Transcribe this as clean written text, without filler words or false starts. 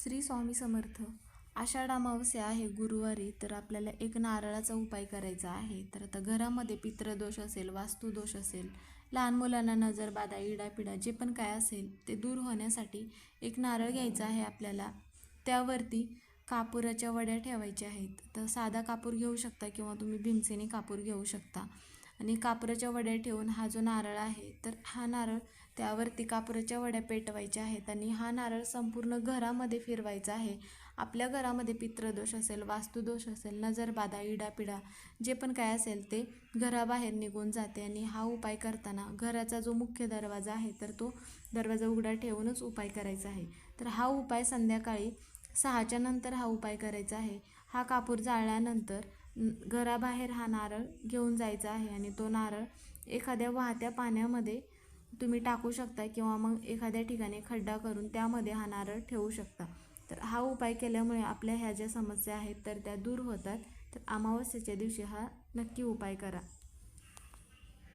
श्री स्वामी समर्थ. आषाढ अमावस्या आहे गुरुवारी, तर आपल्याला एक नारळाचा उपाय करायचा आहे. तर आता घरामध्ये पितृदोष असेल, वास्तुदोष असेल, लहान मुलांना नजरबाधा, इडापिडा जे पण काय असेल ते दूर होण्यासाठी एक नारळ घ्यायचा आहे आपल्याला. त्यावरती कापुराच्या वड्या ठेवायच्या आहेत. तर साधा कापूर घेऊ शकता किंवा तुम्ही भीमसेनी कापूर घेऊ शकता. आणि कापुराच्या वड्या ठेवून हा जो नारळ आहे, तर हा नारळ त्यावरती कापुराच्या वड्या पेटवायच्या आहेत आणि हा नारळ संपूर्ण घरामध्ये फिरवायचा आहे. आपल्या घरामध्ये पितृदोष असेल, वास्तुदोष असेल, नजरबाधा, इडापिडा जे पण काय असेल ते घराबाहेर निघून जाते. आणि हा उपाय करताना घराचा जो मुख्य दरवाजा आहे तर तो दरवाजा उघडा ठेवूनच उपाय करायचा आहे. तर हा उपाय संध्याकाळी 6च्या नंतर हा उपाय करायचा आहे. हा कापूर जाळल्यानंतर घराबाहेर हा नारळ घेऊन जायचा आहे आणि तो नारळ एखाद्या वाहत्या पाण्यामध्ये तुम्ही टाकू शकता किंवा मग एखाद्या ठिकाणी खड्डा करून त्यामध्ये हा नारळ ठेवू शकता. तर हा उपाय केल्यामुळे आपल्या ह्या ज्या समस्या आहेत तर त्या दूर होतात. तर अमावस्येच्या दिवशी हा नक्की उपाय करा.